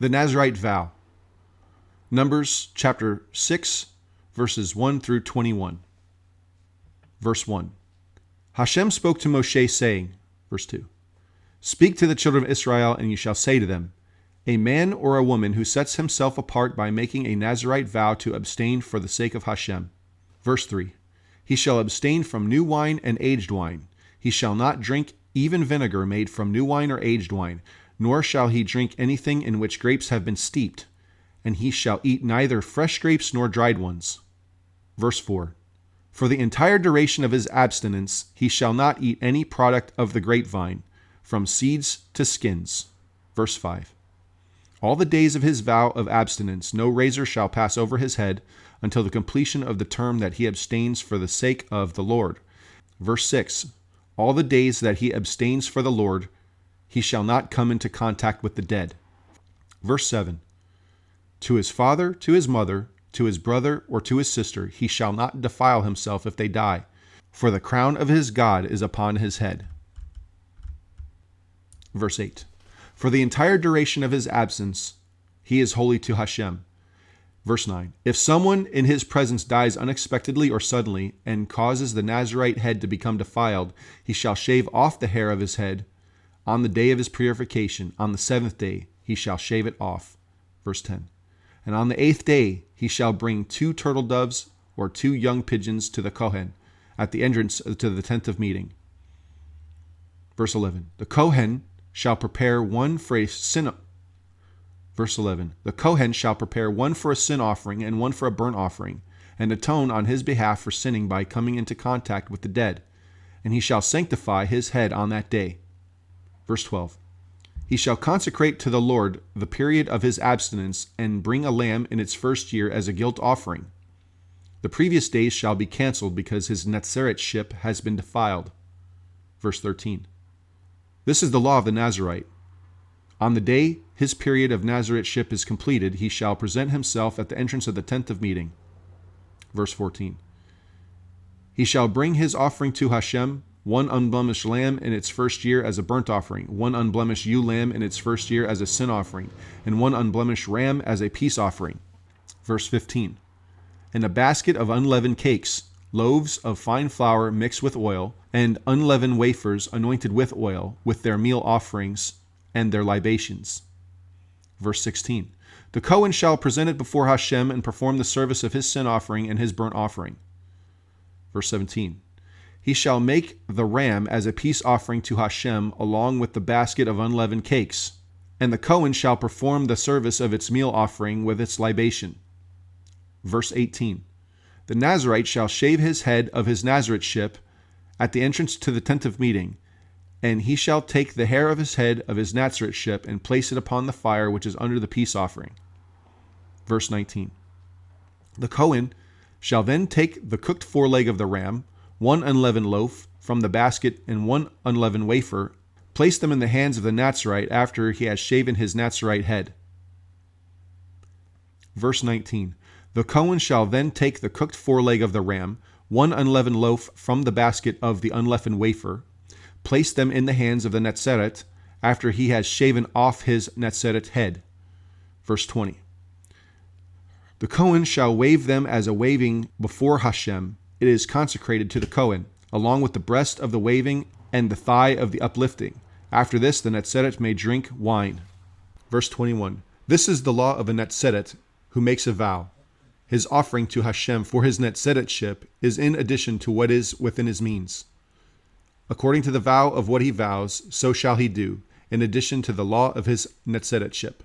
The Nazarite Vow. Numbers chapter 6, verses 1 through 21. Verse 1. Hashem spoke to Moshe, saying, verse 2, Speak to the children of Israel, and you shall say to them, A man or a woman who sets himself apart by making a Nazarite vow to abstain for the sake of Hashem. Verse 3. He shall abstain from new wine and aged wine. He shall not drink even vinegar made from new wine or aged wine, nor shall he drink anything in which grapes have been steeped, and he shall eat neither fresh grapes nor dried ones. Verse 4. For the entire duration of his abstinence, he shall not eat any product of the grapevine, from seeds to skins. Verse 5. All the days of his vow of abstinence, no razor shall pass over his head until the completion of the term that he abstains for the sake of the Lord. Verse 6. All the days that he abstains for the Lord, he shall not come into contact with the dead. Verse 7. To his father, to his mother, to his brother, or to his sister, he shall not defile himself if they die, for the crown of his God is upon his head. Verse 8. For the entire duration of his absence, he is holy to Hashem. Verse 9. If someone in his presence dies unexpectedly or suddenly, and causes the Nazarite head to become defiled, he shall shave off the hair of his head. On the day of his purification, on the seventh day, he shall shave it off. Verse 10. And on the eighth day, he shall bring 2 turtle doves or 2 young pigeons to the Kohen at the entrance to the tent of meeting. Verse 11. The Kohen shall prepare one for a sin. Verse 11. The Kohen shall prepare one for a sin offering and one for a burnt offering, and atone on his behalf for sinning by coming into contact with the dead. And he shall sanctify his head on that day. Verse 12. He shall consecrate to the Lord the period of his abstinence and bring a lamb in its first year as a guilt offering. The previous days shall be canceled because his Nazariteship has been defiled. Verse 13. This is the law of the Nazarite. On the day his period of Nazariteship is completed, he shall present himself at the entrance of the tent of meeting. Verse 14. He shall bring his offering to Hashem, 1 unblemished lamb in its first year as a burnt offering, 1 unblemished ewe lamb in its first year as a sin offering, and 1 unblemished ram as a peace offering. Verse 15. And a basket of unleavened cakes, loaves of fine flour mixed with oil, and unleavened wafers anointed with oil, with their meal offerings and their libations. Verse 16. The Kohen shall present it before Hashem and perform the service of his sin offering and his burnt offering. Verse 17. He shall make the ram as a peace offering to Hashem along with the basket of unleavened cakes, and the Kohen shall perform the service of its meal offering with its libation. Verse 18. The Nazarite shall shave his head of his Nazariteship at the entrance to the tent of meeting, and he shall take the hair of his head of his Nazariteship and place it upon the fire which is under the peace offering. Verse 19. The Kohen shall then take the cooked foreleg of the ram, 1 unleavened loaf from the basket and 1 unleavened wafer, place them in the hands of the Nazarite after he has shaven his Nazarite head. Verse 19. The Kohen shall then take the cooked foreleg of the ram, 1 unleavened loaf from the basket of the unleavened wafer, place them in the hands of the Nazarite after he has shaven off his Nazarite head. Verse 20. The Kohen shall wave them as a waving before Hashem. It is consecrated to the Kohen, along with the breast of the waving and the thigh of the uplifting. After this, the Nazarite may drink wine. Verse 21. This is the law of a Nazarite who makes a vow. His offering to Hashem for his Nazariteship is in addition to what is within his means. According to the vow of what he vows, so shall he do, in addition to the law of his Nazariteship.